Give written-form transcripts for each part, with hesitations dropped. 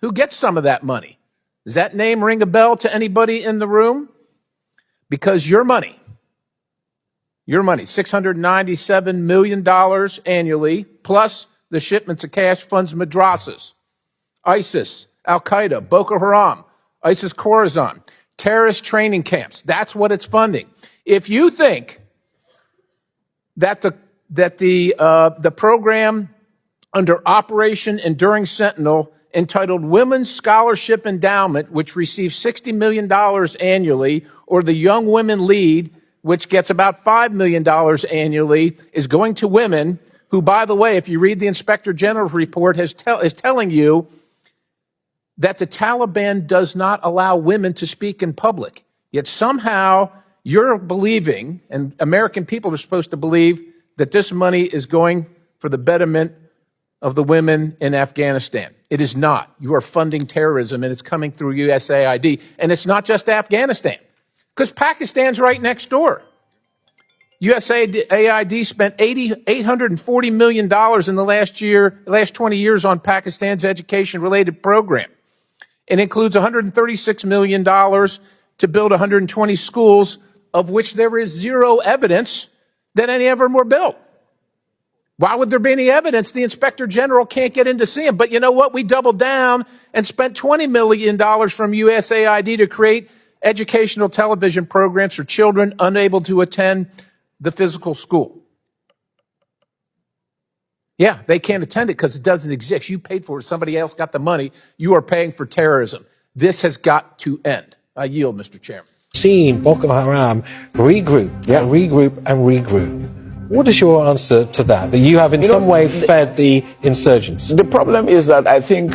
Who gets some of that money? Does that name ring a bell to anybody in the room? Because your money, $697 million annually, plus the shipments of cash funds madrasas, ISIS, Al-Qaeda, B0k0 HArAM, ISIS Khorasan, terrorist training camps. That's what it's funding. If you think that the program under Operation Enduring Sentinel entitled Women's Scholarship Endowment, which receives $60 million annually, or the Young Women Lead, which gets about $5 million annually, is going to women who, by the way, if you read the Inspector General's report, is telling you that the Taliban does not allow women to speak in public. Yet somehow you're believing, and American people are supposed to believe, that this money is going for the betterment of the women in Afghanistan. It is not. You are funding terrorism, and it's coming through USAID. And it's not just Afghanistan, because Pakistan's right next door. USAID spent $840 million in the last 20 years on Pakistan's education-related program. It includes $136 million to build 120 schools, of which there is zero evidence that any of them were built. Why would there be any evidence? The Inspector General can't get in to see them. But you know what? We doubled down and spent $20 million from USAID to create educational television programs for children unable to attend the physical school. Yeah, they can't attend it because it doesn't exist. You paid for it. Somebody else got the money. You are paying for terrorism. This has got to end. I yield, Mr. Chairman. Seen Boko Haram regroup, and regroup, and regroup. What is your answer to that? That you have in some way fed the insurgents? The problem is that I think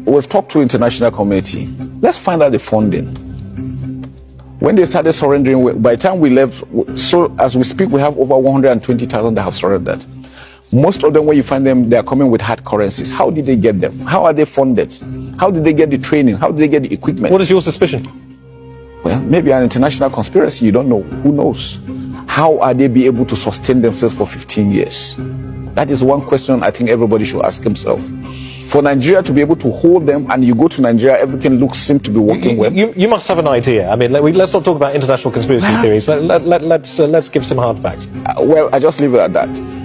we've talked to international community. Let's find out the funding. When they started surrendering, by the time we left, so as we speak, we have over 120,000 that have surrendered. Most of them, when you find them, they are coming with hard currencies. How did they get them? How are they funded? How did they get the training? How did they get the equipment? What is your suspicion? Well, maybe an international conspiracy. You don't know. Who knows? How are they be able to sustain themselves for 15 years? That is one question I think everybody should ask himself. For Nigeria to be able to hold them, and you go to Nigeria, everything seems to be working well. You must have an idea. I mean, let's not talk about international conspiracy theories. Let's give some hard facts. Well, I just leave it at that.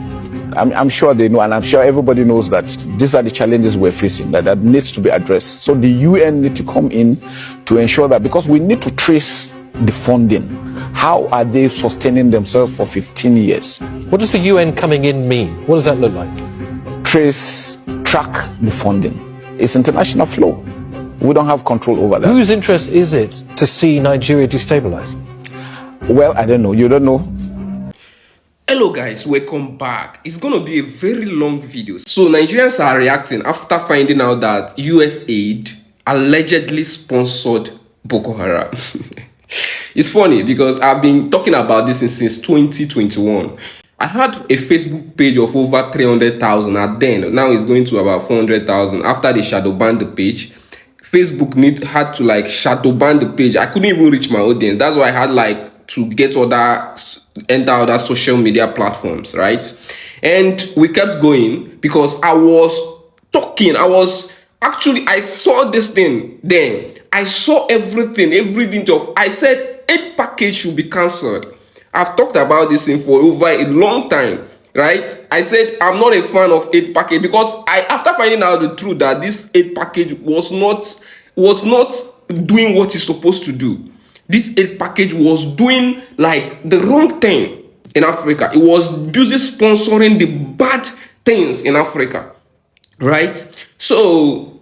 I'm sure they know, and I'm sure everybody knows that these are the challenges we're facing, that needs to be addressed. So the UN need to come in to ensure that, because we need to trace the funding. How are they sustaining themselves for 15 years? What does the UN coming in mean? What does that look like? Track the funding. It's international flow. We don't have control over that. Whose interest is it to see Nigeria destabilized? Well, I don't know. You don't know. Hello guys, welcome back. It's gonna be a very long video. So Nigerians are reacting after finding out that USAiD allegedly sponsored Boko Haram. It's funny because I've been talking about this since 2021. I had a Facebook page of over 300,000 at then. Now it's going to about 400,000 after they shadow banned the page. Facebook had to shadow ban the page. I couldn't even reach my audience. That's why I had to enter other social media platforms, right? And we kept going because I was talking. I saw this thing then. I saw everything. I said aid package should be cancelled. I've talked about this thing for over a long time, right? I said I'm not a fan of aid package because after finding out the truth that this aid package was not doing what it's supposed to do. This aid package was doing the wrong thing in Africa. It was busy sponsoring the bad things in Africa, right? So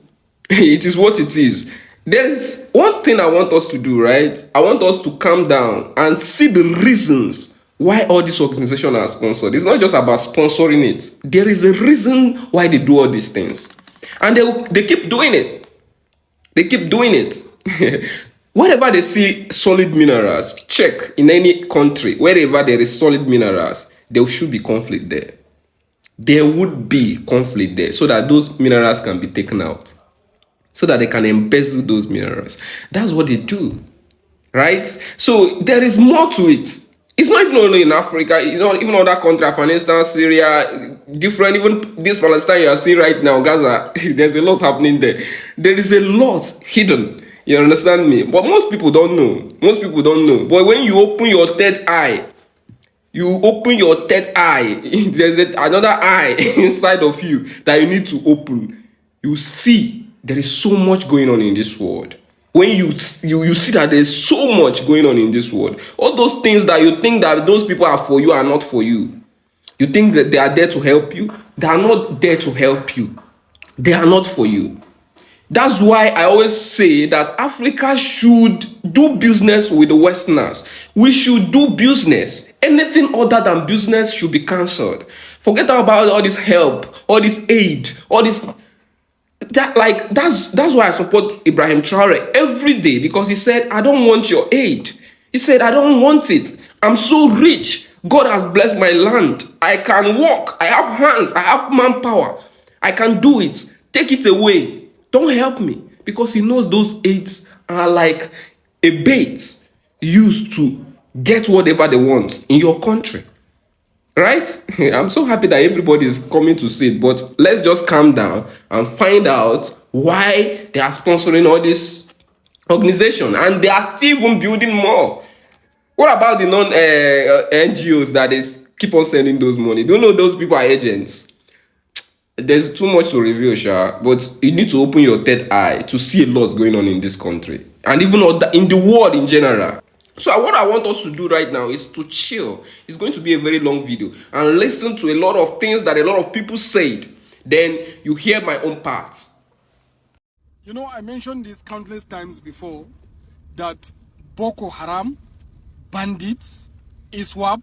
it is what it is. There is one thing I want us to do, right? I want us to calm down and see the reasons why all these organizations are sponsored. It's not just about sponsoring it. There is a reason why they do all these things. And they keep doing it. They keep doing it. Wherever they see solid minerals, check in any country, wherever there is solid minerals, there should be conflict there. There would be conflict there so that those minerals can be taken out, so that they can embezzle those minerals. That's what they do, right? So there is more to it. It's not even only in Africa, it's not even other countries, for instance, Syria, different. Even this Palestine you are seeing right now, Gaza, there's a lot happening there. There is a lot hidden. You understand me? But most people don't know. Most people don't know. But when you open your third eye, there's another eye inside of you that you need to open. You see there is so much going on in this world. When you see that there's so much going on in this world, all those things that you think that those people are for you are not for you. You think that they are there to help you. They are not there to help you. They are not for you. That's why I always say that Africa should do business with the Westerners. We should do business. Anything other than business should be cancelled. Forget about all this help, all this aid, all this. That's why I support Ibrahim Traore every day, because he said, I don't want your aid. He said, I don't want it. I'm so rich. God has blessed my land. I can walk. I have hands. I have manpower. I can do it. Take it away. Don't help me. Because he knows those aids are like a bait used to get whatever they want in your country. Right? I'm so happy that everybody is coming to see it, but let's just calm down and find out why they are sponsoring all this organization, and they are still even building more. What about the NGOs that is keep on sending those money? Do you know those people are agents? There's too much to reveal, Sha, but you need to open your third eye to see a lot going on in this country and even in the world in general. So what I want us to do right now is to chill. It's going to be a very long video and listen to a lot of things that a lot of people said. Then you hear my own part. You know, I mentioned this countless times before that Boko Haram, bandits, ISWAP,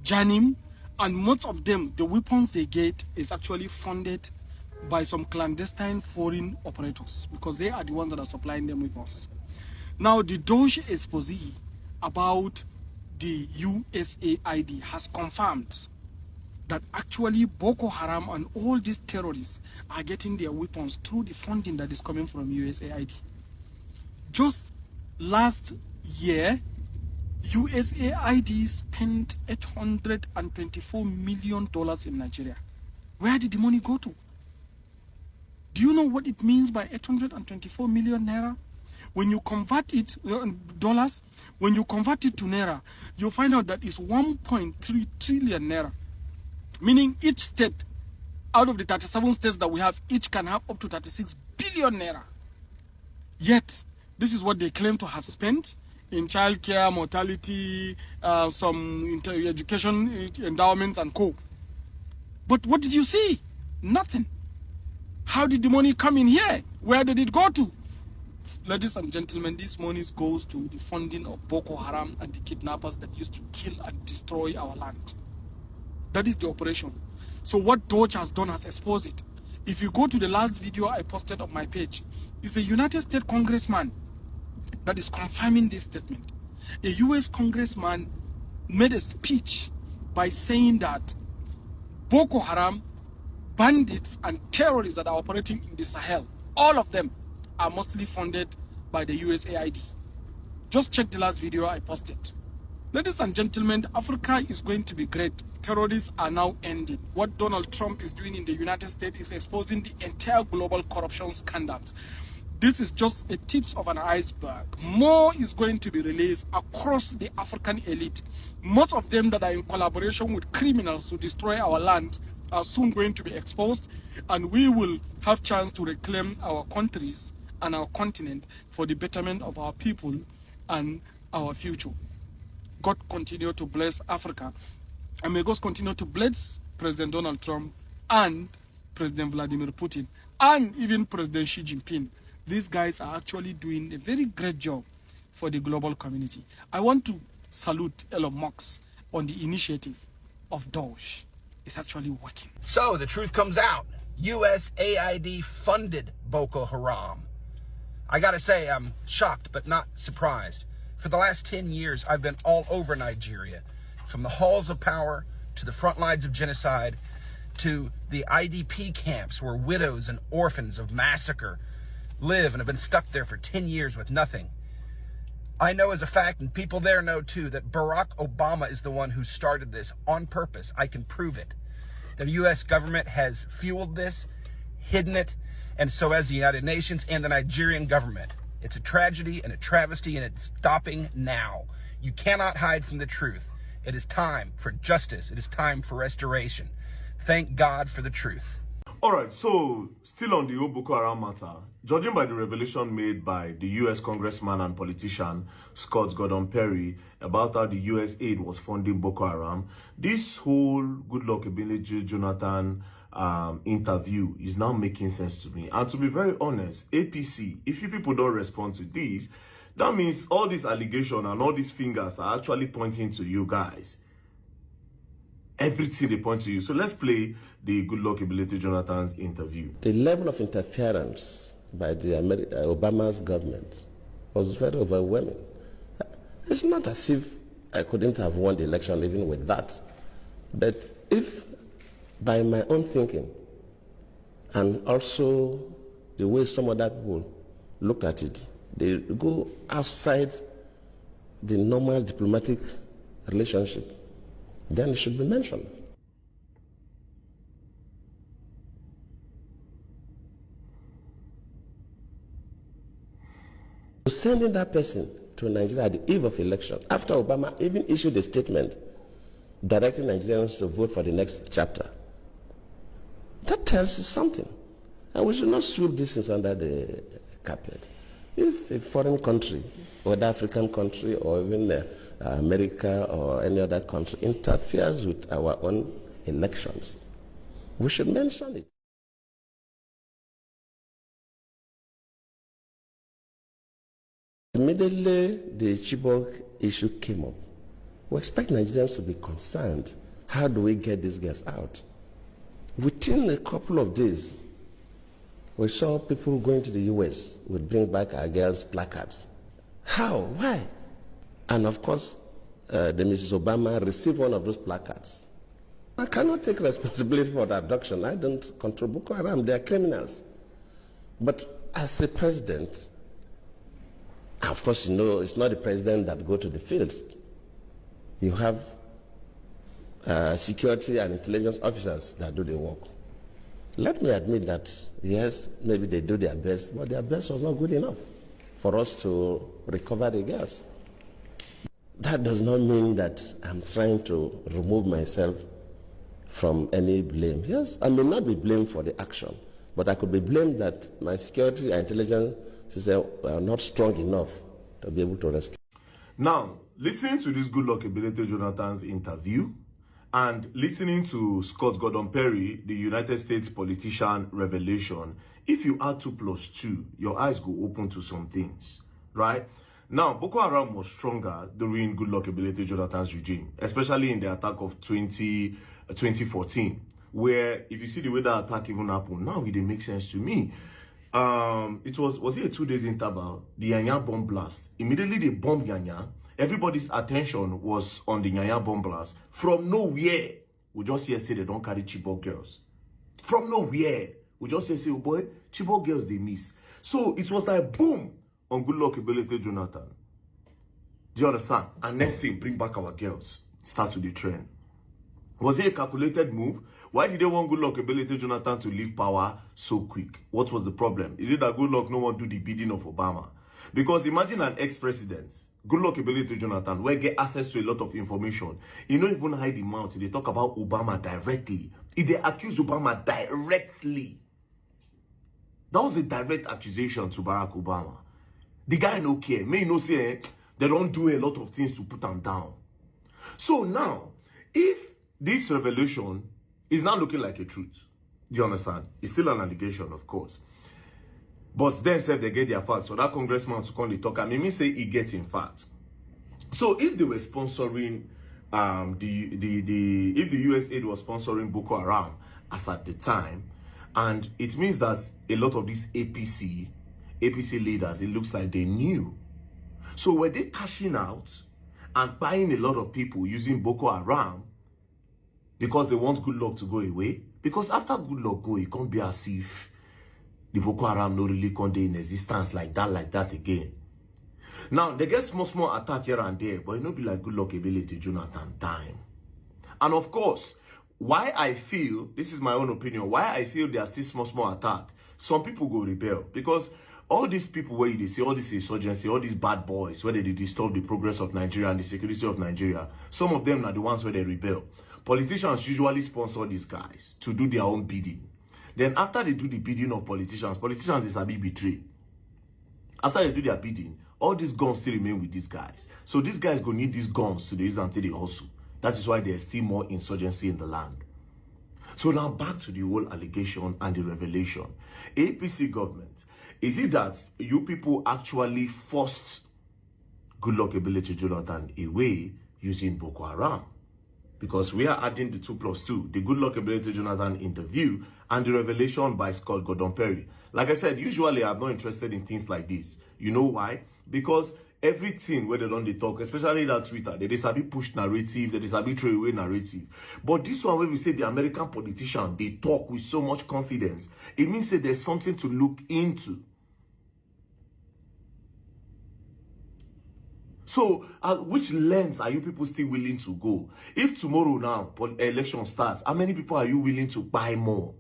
Janim, and most of them, the weapons they get is actually funded by some clandestine foreign operators, because they are the ones that are supplying them weapons. Now, the Doge expose about the USAiD has confirmed that actually Boko Haram and all these terrorists are getting their weapons through the funding that is coming from USAiD. Just last year, USAiD spent $824 million in Nigeria. Where did the money go to? Do you know what it means by 824 million naira? When you convert it dollars, when you convert it to naira, you find out that it's 1.3 trillion naira. Meaning each state out of the 37 states that we have, each can have up to 36 billion naira. Yet, this is what they claim to have spent in childcare, mortality, some education endowments and co. But what did you see? Nothing. How did the money come in here? Where did it go to? Ladies and gentlemen, this money goes to the funding of Boko Haram and the kidnappers that used to kill and destroy our land. That is the operation. So what Doge has done has exposed it. If you go to the last video I posted on my page, it's a United States congressman that is confirming this statement. A US congressman made a speech by saying that Boko Haram, bandits and terrorists that are operating in the Sahel, all of them are mostly funded by the USAiD. Just check the last video I posted. Ladies and gentlemen, Africa is going to be great. Terrorists are now ending. What Donald Trump is doing in the United States is exposing the entire global corruption scandals. This is just a tip of an iceberg. More is going to be released across the African elite. Most of them that are in collaboration with criminals to destroy our land are soon going to be exposed, and we will have chance to reclaim our countries and our continent for the betterment of our people and our future. God continue to bless Africa, and may God continue to bless President Donald Trump and President Vladimir Putin and even President Xi Jinping. These guys are actually doing a very great job for the global community. I want to salute Elon Musk on the initiative of Doge. It's actually working. So the truth comes out. USAID funded Boko Haram. I gotta say, I'm shocked but not surprised. For the last 10 years, I've been all over Nigeria, from the halls of power to the front lines of genocide to the IDP camps where widows and orphans of massacre live and have been stuck there for 10 years with nothing. I know as a fact, and people there know too, that Barack Obama is the one who started this on purpose. I can prove it. The U.S. government has fueled this, hidden it, and so has the United Nations and the Nigerian government. It's a tragedy and a travesty, and it's stopping now. You cannot hide from the truth. It is time for justice. It is time for restoration. Thank God for the truth. All right, so still on the Boko Haram matter, judging by the revelation made by the U.S. congressman and politician Scott Gordon Perry about how the USAiD was funding Boko Haram, this whole Goodluck Ebele Jonathan interview is now making sense to me. And to be very honest, APC, if you people don't respond to this, that means all these allegations and all these fingers are actually pointing to you guys. Everything they point to you. So let's play the Goodluck Ebele Jonathan's interview. The level of interference by the Obama's government was very overwhelming. It's not as if I couldn't have won the election even with that. But if, by my own thinking, and also the way some other people looked at it, they go outside the normal diplomatic relationship, then it should be mentioned. Sending that person to Nigeria at the eve of election, after Obama even issued a statement directing Nigerians to vote for the next chapter, that tells you something. And we should not sweep these things under the carpet. If a foreign country, whether African country or even America or any other country, interferes with our own elections, we should mention it. Immediately the Chibok issue came up, we expect Nigerians to be concerned. How do we get these girls out? Within a couple of days, we saw people going to the US would bring back our girls' placards. How? Why? And of course, the Mrs. Obama received one of those placards. I cannot take responsibility for the abduction. I don't control Boko Haram. They are criminals. But as a president, of course, you know, it's not the president that go to the field. You have security and intelligence officers that do the work. Let me admit that, yes, maybe they do their best, but their best was not good enough for us to recover the girls. That does not mean that I'm trying to remove myself from any blame. Yes, I may not be blamed for the action, but I could be blamed that my security and intelligence systems are not strong enough to be able to rescue. Now, listening to this Goodluck Ebele Jonathan's interview, and listening to Scott Gordon Perry, the United States politician revelation, if you add 2 plus 2, your eyes go open to some things, right? Now, Boko Haram was stronger during Goodluck Ebele Jonathan's regime, especially in the attack of 2014, where if you see the way that attack even happened, now it makes sense to me. It was it a 2 days interval, the Yanya bomb blast. Immediately they bombed Yanya. Everybody's attention was on the Yanya bomb blast. From nowhere, we just hear say they don't carry Chibok girls. From nowhere, we just hear say, oh boy, Chibok girls they miss. So it was like boom on Goodluck Ebele Jonathan. Do you understand? And next thing, bring back our girls. Start to the trend. Was it a calculated move? Why did they want Goodluck Ebele Jonathan to leave power so quick? What was the problem? Is it that Goodluck no one do the bidding of Obama? Because imagine an ex-president, Goodluck Ebele Jonathan, where get access to a lot of information. He don't even hide the mouth. They talk about Obama directly. If they accuse Obama directly, that was a direct accusation to Barack Obama. The guy no care. May no say they don't do a lot of things to put him down. So now, if this revelation is not looking like a truth, do you understand? It's still an allegation, of course. But themselves, they get their facts. So that congressman to come to talk, I mean, say he gets in fact. So if they were sponsoring, if the USAiD was sponsoring Boko Haram as at the time, and it means that a lot of these APC leaders, it looks like they knew. So were they cashing out and buying a lot of people using Boko Haram because they want Goodluck to go away? Because after Goodluck go, it can't be as if the Boko Haram no really come in existence like that again. Now, they get small attack here and there, but it no be like Goodluck Ebele Jonathan time. And of course, why I feel, this is my own opinion, why I feel there are still small attack. Some people go rebel because all these people where you see all this insurgency, all these bad boys, where they disturb the progress of Nigeria and the security of Nigeria, some of them are the ones where they rebel. Politicians usually sponsor these guys to do their own bidding. Then after they do the bidding of politicians is a big betray. After they do their bidding, all these guns still remain with these guys. So these guys go need these guns to use until they hustle. That is why there's still more insurgency in the land. So now back to the whole allegation and the revelation. APC government, is it that you people actually forced Goodluck Ebele Jonathan away using Boko Haram? Because we are adding the 2+2, the Goodluck Ebele Jonathan interview and the revelation by Scott Gordon Perry. Like I said, usually I'm not interested in things like this. You know why? Because everything where they don't talk, especially that Twitter, they sabi push narrative, they sabi throw away narrative. But this one where we say the American politician, they talk with so much confidence, it means that there's something to look into. So, which lens are you people still willing to go? If tomorrow now, election starts, how many people are you willing to buy more?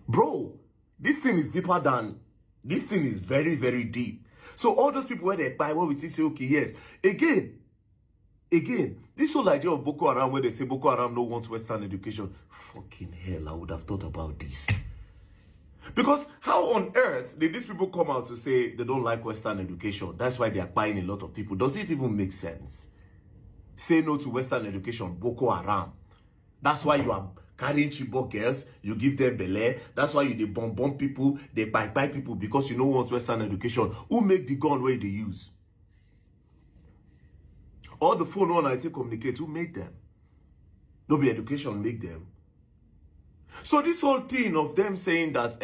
Bro, this thing is deeper than, this thing is very, very deep. So all those people where they buy, what we say, okay, yes. Again, this whole idea of Boko Haram, where they say Boko Haram no wants Western education. Fucking hell, I would have thought about this. Because how on earth did these people come out to say they don't like Western education? That's why they are buying a lot of people. Does it even make sense? Say no to Western education, Boko Haram. That's why you are carrying Chibok girls, you give them belay. That's why you bomb people, they buy people because you don't want Western education. Who make the gun where they use? All the phone on IT communicate, who made them? No be education make them. So this whole thing of them saying that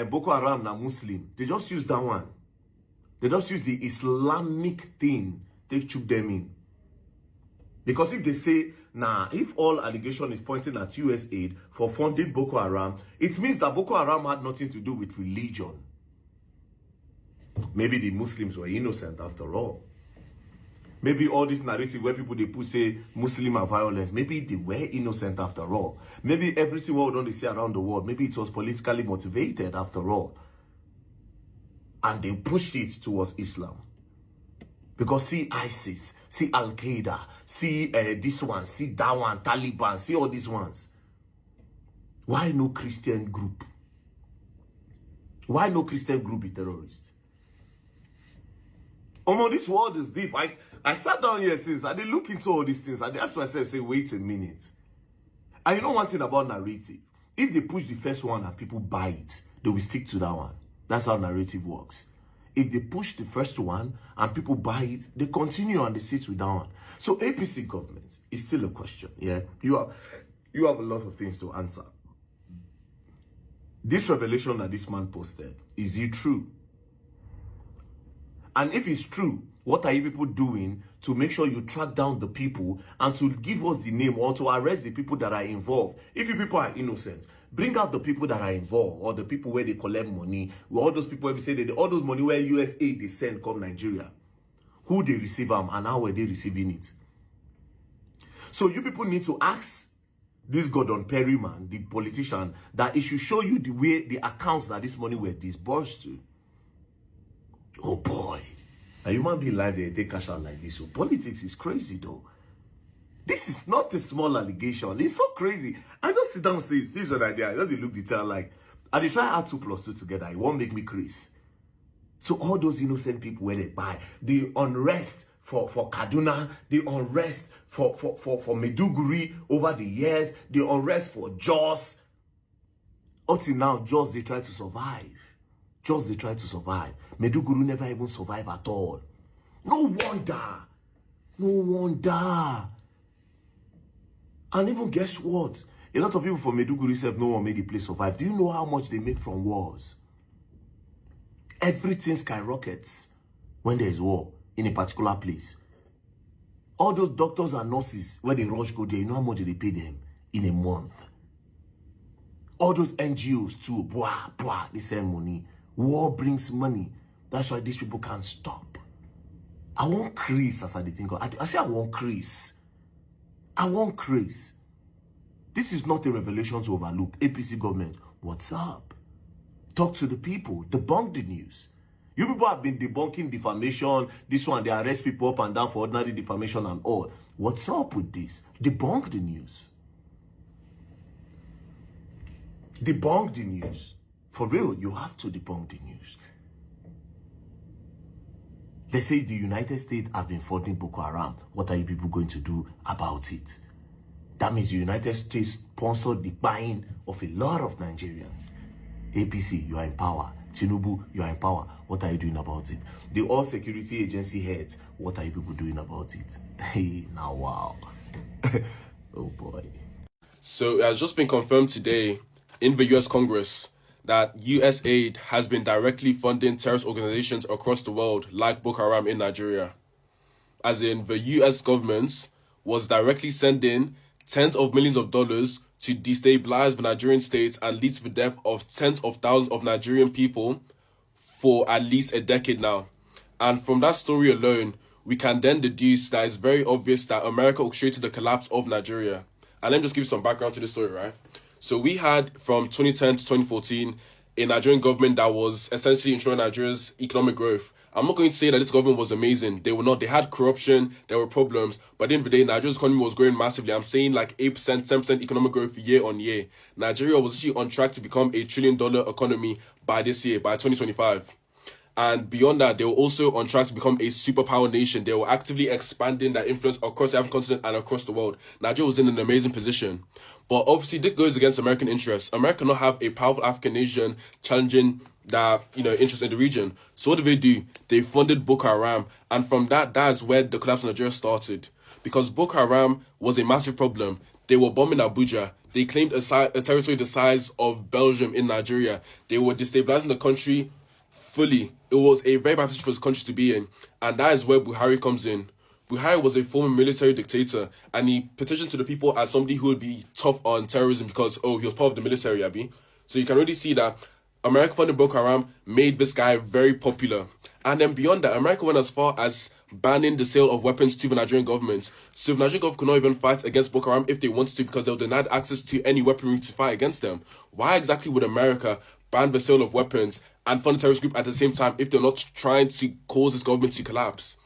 Boko Haram na Muslim, they just use that one. They just use the Islamic thing, they chup them in. Because if they say, nah, if all allegation is pointing at USAiD for funding Boko Haram, it means that Boko Haram had nothing to do with religion. Maybe the Muslims were innocent after all. Maybe all this narrative where people they put say Muslim are violence, maybe they were innocent after all. Maybe everything what don't they say around the world, maybe it was politically motivated after all. And they pushed it towards Islam. Because see ISIS, see Al-Qaeda, see this one, see that one, Taliban, see all these ones. Why no Christian group? Why no Christian group be terrorists? Oh, this world is deep. I sat down here since I did look into all these things. I asked myself, say, wait a minute. And you know one thing about narrative? If they push the first one and people buy it, they will stick to that one. That's how narrative works. If they push the first one and people buy it, they continue and they sit with that one. So APC government is still a question. Yeah, you have a lot of things to answer. This revelation that this man posted, is it true? And if it's true, what are you people doing to make sure you track down the people and to give us the name or to arrest the people that are involved? If you people are innocent, bring out the people that are involved or the people where they collect money. All those people where we say that all those money where USAiD they send come Nigeria. Who they receive them and how were they receiving it? So you people need to ask this Gordon Perry man, the politician, that it should show you the way the accounts that this money was disbursed to. Oh boy. A human being life, they take cash out like this. So politics is crazy though. This is not a small allegation. It's so crazy. I just sit down and say, this is what I did. I just look detail like, and they try to add 2 + 2 together. It won't make me crazy. So all those innocent people where they buy, the unrest for Kaduna, the unrest for Maiduguri over the years, the unrest for Jos. Up till now, Jos, they try to survive. Just they try to survive. Maiduguri never even survive at all. No wonder. No wonder. And even guess what? A lot of people from Maiduguri self no one made the place survive. Do you know how much they make from wars? Everything skyrockets when there is war in a particular place. All those doctors and nurses, when they rush go there, you know how much they pay them in a month? All those NGOs too, they send money. War brings money. That's why these people can't stop. I want Chris as I think. I say I want Chris. I want craze. This is not a revelation to overlook. APC government, what's up? Talk to the people. Debunk the news. You people have been debunking defamation. This one, they arrest people up and down for ordinary defamation and all. What's up with this? Debunk the news. Debunk the news. For real, you have to debunk the news. They say the United States have been funding Boko Haram. What are you people going to do about it? That means the United States sponsored the buying of a lot of Nigerians. APC, you are in power. Tinubu, you are in power. What are you doing about it? The all security agency heads, what are you people doing about it? Hey, now wow. Oh boy. So it has just been confirmed today in the US Congress that USAiD has been directly funding terrorist organizations across the world like Boko Haram in Nigeria. As in, the US government was directly sending tens of millions of dollars to destabilize the Nigerian state and lead to the death of tens of thousands of Nigerian people for at least a decade now. And from that story alone, we can then deduce that it's very obvious that America orchestrated the collapse of Nigeria. And let me just give you some background to this story, right? So we had from 2010 to 2014 a Nigerian government that was essentially ensuring Nigeria's economic growth. I'm not going to say that this government was amazing. They were not. They had corruption. There were problems. But at the end of the day, Nigeria's economy was growing massively. I'm saying like 8%, 10% economic growth year on year. Nigeria was actually on track to become a $1 trillion economy by this year, by 2025. And beyond that, they were also on track to become a superpower nation. They were actively expanding their influence across the African continent and across the world. Nigeria was in an amazing position. But obviously, this goes against American interests. America cannot have a powerful African nation challenging their, interest in the region. So what do? They funded Boko Haram. And from that is where the collapse of Nigeria started. Because Boko Haram was a massive problem. They were bombing Abuja. They claimed a territory the size of Belgium in Nigeria. They were destabilizing the country fully. It was a very bad position for the country to be in, and that is where Buhari comes in. Buhari was a former military dictator, and he petitioned to the people as somebody who would be tough on terrorism because, he was part of the military, Abi. So you can already see that America funded Boko Haram made this guy very popular. And then beyond that, America went as far as banning the sale of weapons to the Nigerian government. So the Nigerian government could not even fight against Boko Haram if they wanted to because they were denied access to any weaponry to fight against them. Why exactly would America ban the sale of weapons and fund a terrorist group at the same time if they're not trying to cause this government to collapse?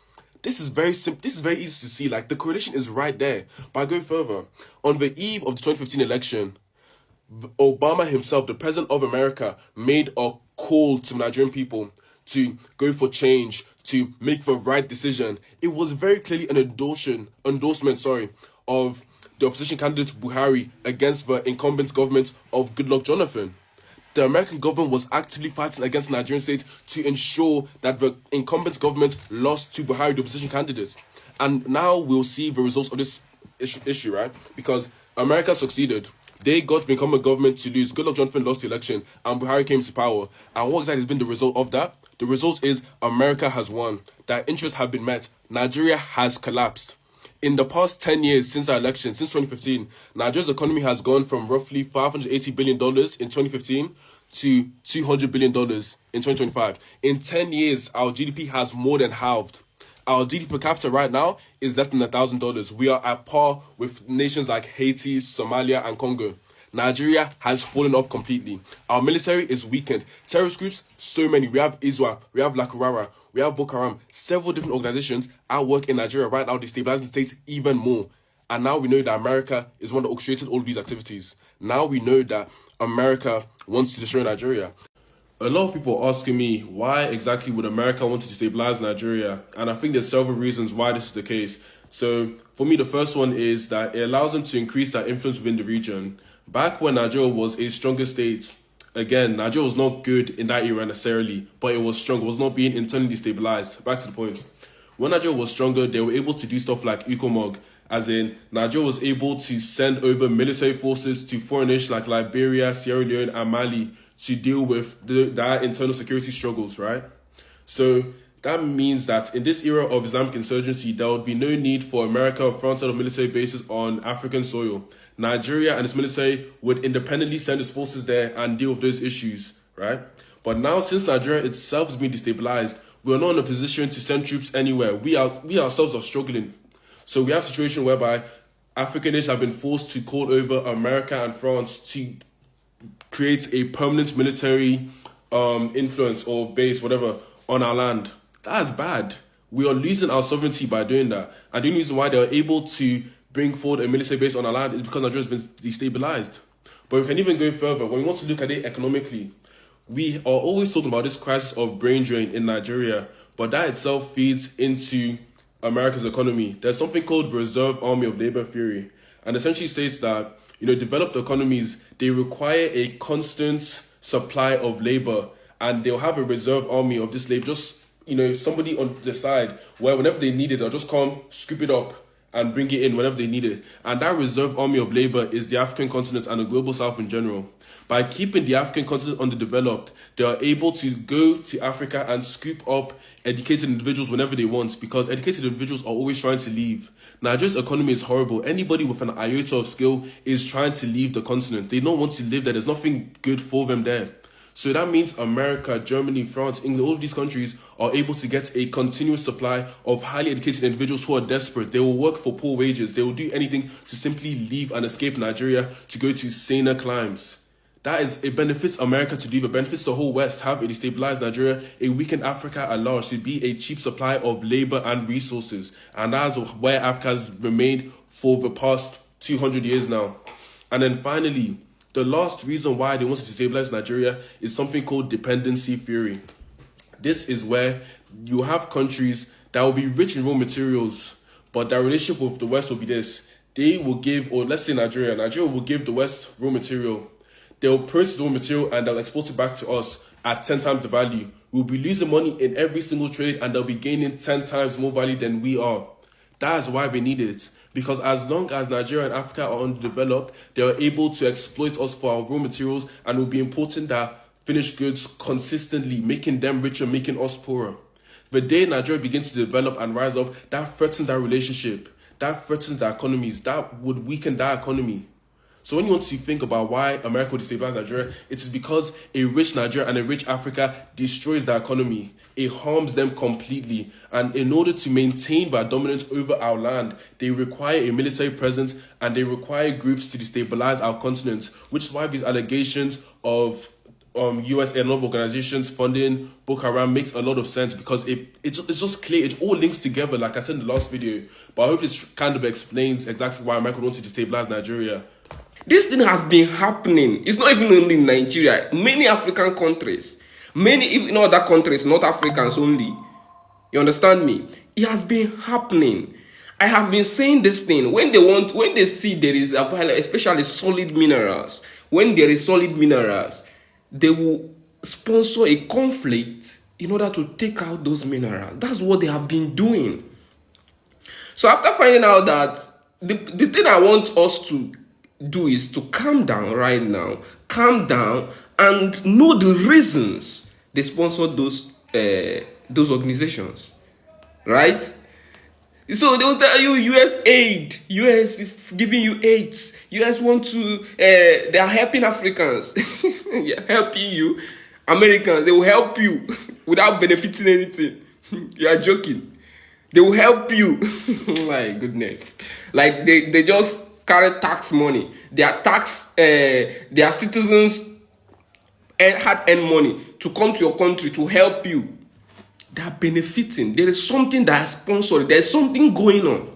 This is very simple. This is very easy to see. Like, the correlation is right there. But I go further. On the eve of the 2015 election, Obama himself, the president of America, made a call to Nigerian people to go for change, to make the right decision. It was very clearly an endorsement, of the opposition candidate Buhari against the incumbent government of Goodluck Jonathan. The American government was actively fighting against the Nigerian state to ensure that the incumbent government lost to Buhari, the opposition candidate. And now we'll see the results of this issue, right? Because America succeeded. They got the incumbent government to lose. Goodluck Jonathan lost the election, and Buhari came to power. And what exactly has been the result of that? The result is America has won. Their interests have been met. Nigeria has collapsed. In the past 10 years since our election, since 2015, Nigeria's economy has gone from roughly $580 billion in 2015 to $200 billion in 2025. In 10 years, our GDP has more than halved. Our GDP per capita right now is less than $1,000. We are at par with nations like Haiti, Somalia, and Congo. Nigeria has fallen off completely. Our military is weakened. Terrorist groups, so many. We have ISWA, we have Lakurara, we have Boko Haram. Several different organizations at work in Nigeria right now, destabilizing the state even more. And now we know that America is one that orchestrated all of these activities. Now we know that America wants to destroy Nigeria. A lot of people are asking me, why exactly would America want to destabilize Nigeria? And I think there's several reasons why this is the case. So for me, the first one is that it allows them to increase their influence within the region. Back when Nigeria was a stronger state, again, Nigeria was not good in that era necessarily, but it was strong. It was not being internally destabilized. Back to the point. When Nigeria was stronger, they were able to do stuff like USAiD, as in Nigeria was able to send over military forces to foreign nations like Liberia, Sierra Leone, and Mali to deal with their internal security struggles, right? So that means that in this era of Islamic insurgency, there would be no need for America or France to have military bases on African soil. Nigeria and its military would independently send its forces there and deal with those issues, right? But now, since Nigeria itself has been destabilized, we are not in a position to send troops anywhere. We ourselves are struggling. So we have a situation whereby African nations have been forced to call over America and France to create a permanent military influence or base, whatever, on our land. That is bad. We are losing our sovereignty by doing that. And the only reason why they are able to bring forward a military base on our land is because Nigeria has been destabilized. But we can even go further. When we want to look at it economically, we are always talking about this crisis of brain drain in Nigeria, but that itself feeds into America's economy. There's something called Reserve Army of Labor theory, and essentially states that, you know, developed economies, they require a constant supply of labor, and they'll have a reserve army of this labor, just, you know, somebody on the side where whenever they need it, they'll just come, scoop it up, and bring it in whenever they need it. And that reserve army of labor is the African continent and the global south in general. By keeping the African continent underdeveloped, they are able to go to Africa and scoop up educated individuals whenever they want, because educated individuals are always trying to leave. Nigeria's economy is horrible. Anybody with an iota of skill is trying to leave the continent. They don't want to live there. There's nothing good for them there. So that means America, Germany, France, England, all of these countries are able to get a continuous supply of highly educated individuals who are desperate. They will work for poor wages. They will do anything to simply leave and escape Nigeria to go to saner climes. That is, it benefits America to leave. It benefits the whole West, have a destabilized Nigeria, a weakened Africa at large, to be a cheap supply of labor and resources. And that's where Africa has remained for the past 200 years now. And then finally, the last reason why they want to destabilize Nigeria is something called dependency theory. This is where you have countries that will be rich in raw materials, but their relationship with the West will be this. They will give, or let's say Nigeria will give the West raw material. They'll process the raw material and they'll export it back to us at 10 times the value. We'll be losing money in every single trade and they'll be gaining 10 times more value than we are. That's why we need it. Because as long as Nigeria and Africa are underdeveloped, they are able to exploit us for our raw materials, and it will be important that finished goods consistently, making them richer, making us poorer. The day Nigeria begins to develop and rise up, that threatens that relationship. That threatens the economies. That would weaken that economy. So when you want to think about why America would destabilize Nigeria, it is because a rich Nigeria and a rich Africa destroys the economy. It harms them completely. And in order to maintain their dominance over our land, they require a military presence and they require groups to destabilize our continent, which is why these allegations of USAiD and other organizations funding B0k0 HArAM makes a lot of sense, because it's just clear. It all links together, like I said in the last video. But I hope this kind of explains exactly why America wants to destabilize Nigeria. This thing has been happening. It's not even only in Nigeria. Many African countries, many even other countries, not Africans only. You understand me? It has been happening. I have been saying this thing. When they see there is a, especially solid minerals, when there is solid minerals, they will sponsor a conflict in order to take out those minerals. That's what they have been doing. So after finding out that, the thing I want us to do is to calm down right now. Calm down and know the reasons they sponsor those organizations, right? So they will tell you USAiD, US is giving you AIDS. US want to, they are helping Africans. Yeah, helping you. Americans, they will help you without benefiting anything. You are joking. They will help you. My goodness. Like they just carry tax money. Their tax, their citizens hard-earned money to come to your country to help you. They are benefiting. There is something that is sponsored. There is something going on.